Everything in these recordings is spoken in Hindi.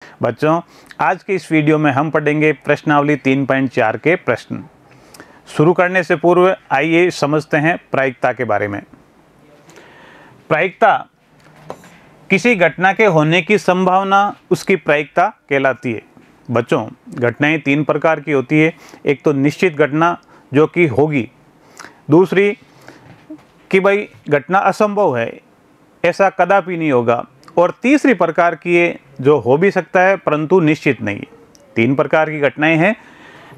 बच्चों, आज के इस वीडियो में हम पढ़ेंगे प्रश्नावली 3.4 के प्रश्न। शुरू करने से पूर्व आइए समझते हैं प्रायिकता के बारे में। प्रायिकता किसी घटना के होने की संभावना उसकी प्रायिकता कहलाती है। बच्चों, घटनाएं तीन प्रकार की होती है। एक तो निश्चित घटना जो कि होगी, दूसरी कि भाई घटना असंभव है, ऐसा कदापि नहीं होगा, और तीसरी प्रकार की है जो हो भी सकता है परंतु निश्चित नहीं। तीन प्रकार की घटनाएं हैं।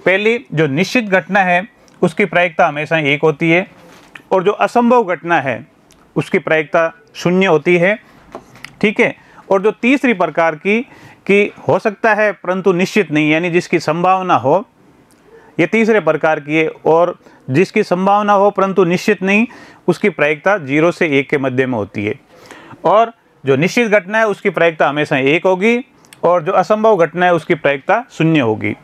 पहली जो निश्चित घटना है उसकी प्रायिकता हमेशा एक होती है, और जो असंभव घटना है उसकी प्रायिकता शून्य होती है। ठीक है। और जो तीसरी प्रकार की कि हो सकता है परंतु निश्चित नहीं, यानी जिसकी संभावना हो, ये तीसरे प्रकार की है। और जिसकी संभावना हो परंतु निश्चित नहीं, उसकी प्रायिकता 0 से 1 के मध्य में होती है। और जो निश्चित घटना है उसकी प्रायिकता हमेशा 1 होगी, और जो असंभव घटना है उसकी प्रायिकता 0 होगी।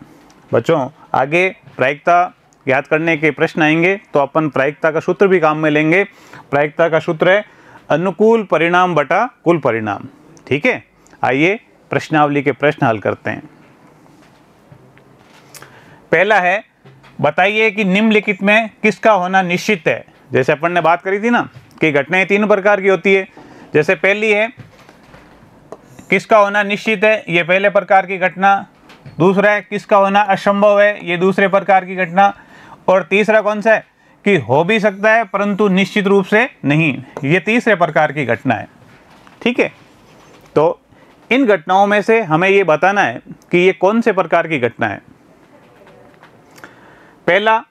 बच्चों, आगे प्रायिकता याद करने के प्रश्न आएंगे तो अपन प्रायिकता का सूत्र भी काम में लेंगे। प्रायिकता का सूत्र है अनुकूल परिणाम बटा कुल परिणाम। ठीक है। आइए प्रश्नावली के प्रश्न हल करते हैं। पहला है, बताइए कि निम्नलिखित में किसका होना निश्चित है। जैसे अपन ने बात करी थी ना कि घटनाएं तीन प्रकार की होती है। जैसे पहली है किसका होना निश्चित है, ये पहले प्रकार की घटना। दूसरा है किसका होना असंभव है, ये दूसरे प्रकार की घटना। और तीसरा कौन सा है कि हो भी सकता है परंतु निश्चित रूप से नहीं, ये तीसरे प्रकार की घटना है। ठीक है। तो इन घटनाओं में से हमें ये बताना है कि ये कौन से प्रकार की घटना है। पहला,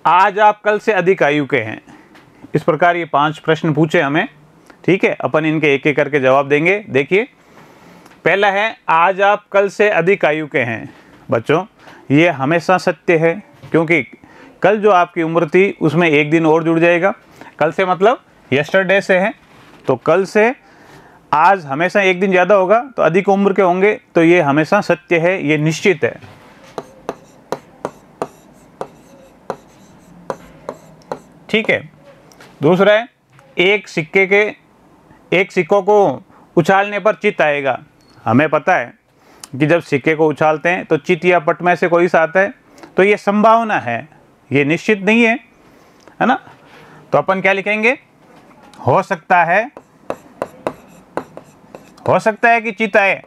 आज आप कल से अधिक आयु के हैं। इस प्रकार ये 5 प्रश्न पूछे हमें। ठीक है। अपन इनके एक एक करके जवाब देंगे। देखिए, पहला है आज आप कल से अधिक आयु के हैं। बच्चों, ये हमेशा सत्य है, क्योंकि कल जो आपकी उम्र थी उसमें एक दिन और जुड़ जाएगा। कल से मतलब यस्टरडे से है, तो कल से आज हमेशा एक दिन ज़्यादा होगा तो अधिक उम्र के होंगे, तो ये हमेशा सत्य है, ये निश्चित है। ठीक है। दूसरा है एक सिक्कों को उछालने पर चित्त आएगा। हमें पता है कि जब सिक्के को उछालते हैं तो चित्त या पट में से कोई सा आता है, तो ये संभावना है, ये निश्चित नहीं है ना। तो अपन क्या लिखेंगे, हो सकता है कि चित्त आए,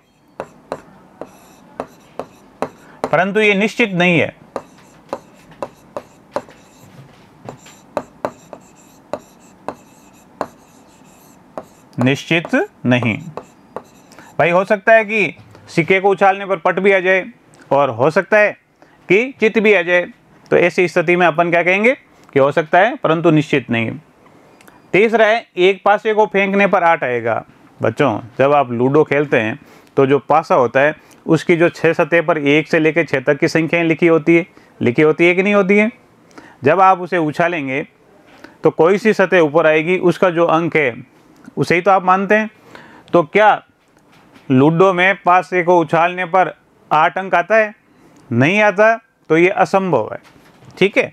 परंतु ये निश्चित नहीं है। निश्चित नहीं। भाई हो सकता है कि सिक्के को उछालने पर पट भी आ जाए, और हो सकता है कि चित्त भी आ जाए, तो ऐसी स्थिति में अपन क्या कहेंगे कि हो सकता है परंतु निश्चित नहीं। तीसरा है एक पासे को फेंकने पर 8 आएगा। बच्चों, जब आप लूडो खेलते हैं तो जो पासा होता है उसकी जो 6 सतह पर 1 से लेकर 6 तक की संख्याएं लिखी होती है कि नहीं होती है। जब आप उसे उछालेंगे तो कोई सी सतह ऊपर आएगी, उसका जो अंक है उसे ही तो आप मानते हैं। तो क्या लूडो में पासे को उछालने पर 8 अंक आता है? नहीं आता, तो ये असंभव है। ठीक है।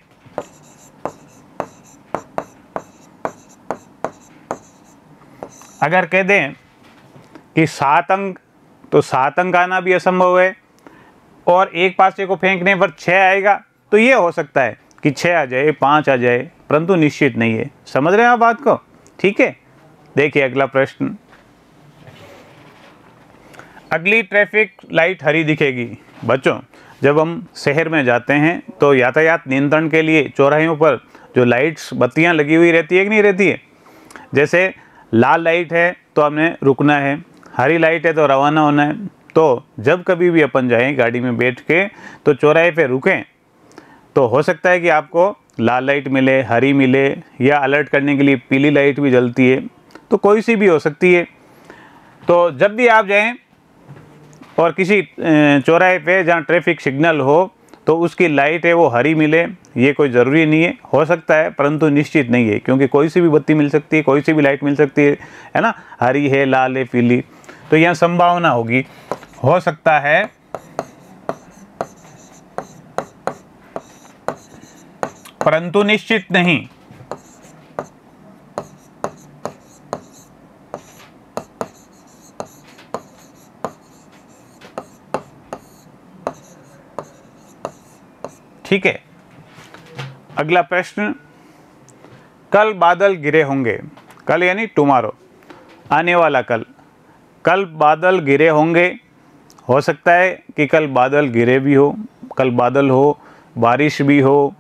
अगर कह दें कि 7 अंक, तो 7 अंक आना भी असंभव है, और एक पासे को फेंकने पर 6 आएगा, तो ये हो सकता है कि 6 आ जाए, 5 आ जाए, परंतु निश्चित नहीं है। समझ रहे हैं आप बात को? ठीक है। देखिए अगला प्रश्न, अगली ट्रैफिक लाइट हरी दिखेगी। बच्चों, जब हम शहर में जाते हैं तो यातायात नियंत्रण के लिए चौराहों पर जो लाइट्स बत्तियां लगी हुई रहती है कि नहीं रहती है। जैसे लाल लाइट है तो हमने रुकना है, हरी लाइट है तो रवाना होना है। तो जब कभी भी अपन जाएं गाड़ी में बैठ के तो चौराहे पे रुकें, तो हो सकता है कि आपको लाल लाइट मिले, हरी मिले, या अलर्ट करने के लिए पीली लाइट भी जलती है, तो कोई सी भी हो सकती है। तो जब भी आप जाएं और किसी चौराहे पे जहाँ ट्रैफिक सिग्नल हो तो उसकी लाइट है वो हरी मिले, ये कोई ज़रूरी नहीं है। हो सकता है परंतु निश्चित नहीं है, क्योंकि कोई सी भी बत्ती मिल सकती है, कोई सी भी लाइट मिल सकती है ना। हरी है, लाल है, पीली, तो यहाँ संभावना होगी हो सकता है परंतु निश्चित नहीं। ठीक है। अगला प्रश्न, कल बादल गिरे होंगे। कल यानी टुमारो, आने वाला कल। कल बादल गिरे होंगे, हो सकता है कि कल बादल गिरे भी हो, कल बादल हो, बारिश भी हो,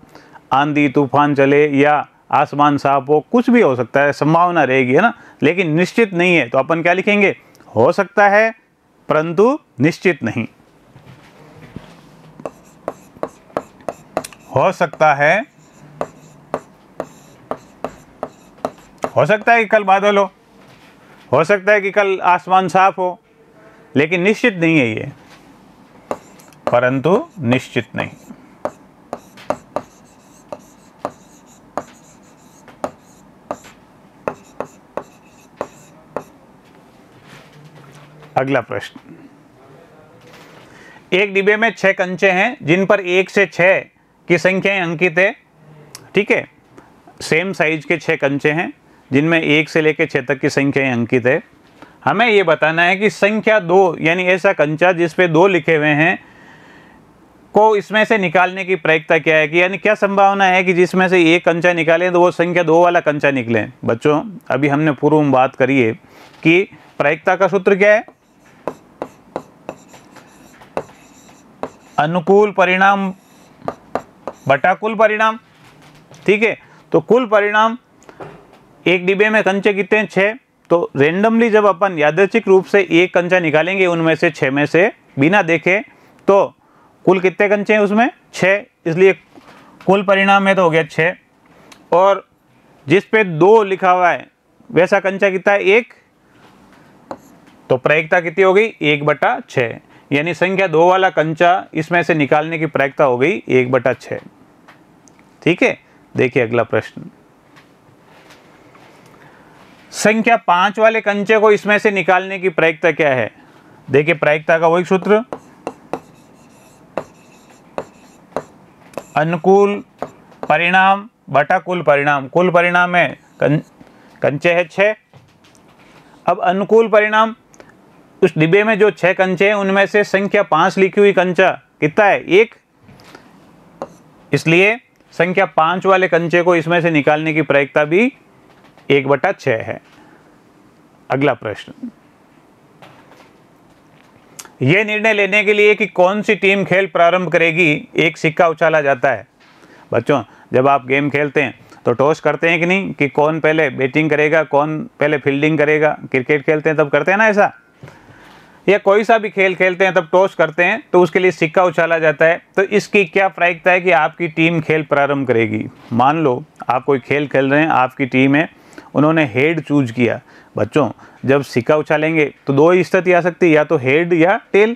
आंधी तूफान चले या आसमान साफ हो, कुछ भी हो सकता है, संभावना रहेगी, है ना। लेकिन निश्चित नहीं है, तो अपन क्या लिखेंगे, हो सकता है परंतु निश्चित नहीं। हो सकता है कि कल बादल हो सकता है कि कल आसमान साफ हो, लेकिन निश्चित नहीं है ये, परंतु निश्चित नहीं। अगला प्रश्न, एक डिब्बे में 6 कंचे हैं जिन पर 1 से 6 की संख्याएं अंकित है। ठीक है, सेम साइज के 6 कंचे हैं जिनमें 1 से लेकर 6 तक की संख्याएं अंकित है। हमें ये बताना है कि संख्या 2 यानी ऐसा कंचा जिस पे 2 लिखे हुए हैं को इसमें से निकालने की प्रायिकता क्या है, कि यानी क्या संभावना है कि जिसमें से एक कंचा निकालें तो वो संख्या 2 वाला कंचा निकले। बच्चों, अभी हमने पूर्व में बात करी है कि प्रायिकता का सूत्र क्या है, अनुकूल परिणाम बटा कुल परिणाम। ठीक है, तो कुल परिणाम, एक डिब्बे में कंचे कितने हैं, 6, तो रेंडमली जब अपन यादृच्छिक रूप से एक कंचा निकालेंगे उनमें से 6 में से बिना देखे, तो कुल कितने कंचे हैं उसमें, 6, इसलिए कुल परिणाम है तो हो गया 6। और जिस पे 2 लिखा हुआ है वैसा कंचा कितना है, 1, तो प्रायिकता कितनी हो गई, 1/6, यानी संख्या 2 वाला कंचा इसमें से निकालने की प्रायिकता हो गई 1/6। ठीक है, देखिए अगला प्रश्न, संख्या 5 वाले कंचे को इसमें से निकालने की प्रायिकता क्या है। देखिए प्रायिकता का वही सूत्र, अनुकूल परिणाम बटा कुल परिणाम। कुल परिणाम है कंचे है 6। अब अनुकूल परिणाम, उस डिब्बे में जो 6 कंचे हैं उनमें से संख्या 5 लिखी हुई कंचा कितना है, 1, इसलिए संख्या 5 वाले कंचे को इसमें से निकालने की प्रायिकता भी 1/6 है। अगला प्रश्न, यह निर्णय लेने के लिए कि कौन सी टीम खेल प्रारंभ करेगी एक सिक्का उछाला जाता है। बच्चों, जब आप गेम खेलते हैं तो टॉस करते हैं कि नहीं, कि कौन पहले बैटिंग करेगा, कौन पहले फील्डिंग करेगा। क्रिकेट खेलते हैं तब करते हैं ना ऐसा, या कोई सा भी खेल खेलते हैं तब टॉस करते हैं, तो उसके लिए सिक्का उछाला जाता है। तो इसकी क्या प्रायिकता है कि आपकी टीम खेल प्रारंभ करेगी। मान लो आप कोई खेल खेल रहे हैं, आपकी टीम है, उन्होंने हेड चूज किया। बच्चों, जब सिक्का उछालेंगे तो 2 ही स्थिति आ सकती है, या तो हेड या टेल,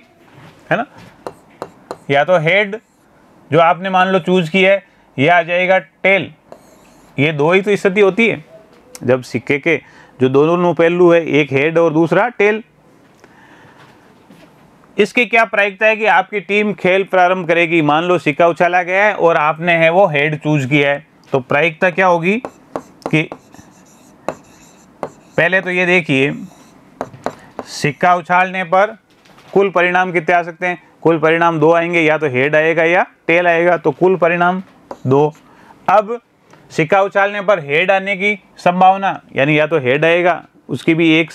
है ना। या तो हेड जो आपने मान लो चूज किया है, या आ जाएगा टेल। ये 2 ही तो स्थिति होती है जब सिक्के के जो दोनों पहलू है, एक हेड और दूसरा टेल। इसकी क्या प्रायिकता है कि आपकी टीम खेल प्रारंभ करेगी। मान लो सिक्का उछाला गया है और आपने है वो हेड चूज किया है, तो प्रायिकता क्या होगी कि पहले तो ये देखिए, सिक्का उछालने पर कुल परिणाम कितने आ सकते हैं, कुल परिणाम 2 आएंगे, या तो हेड आएगा या टेल आएगा, तो कुल परिणाम 2। अब सिक्का उछालने पर हेड आने की संभावना, यानी या तो हेड आएगा उसकी भी 1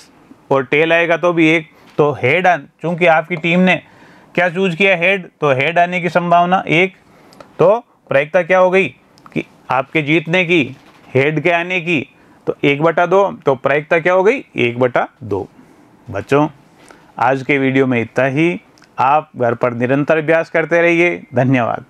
और टेल आएगा तो भी 1, तो हेड चूंकि आपकी टीम ने क्या चूज किया, हेड, तो हेड आने की संभावना 1। तो प्रायिकता क्या हो गई कि आपके जीतने की, हेड के आने की, तो 1/2, तो प्रायिकता क्या हो गई, 1/2। बच्चों, आज के वीडियो में इतना ही। आप घर पर निरंतर अभ्यास करते रहिए। धन्यवाद।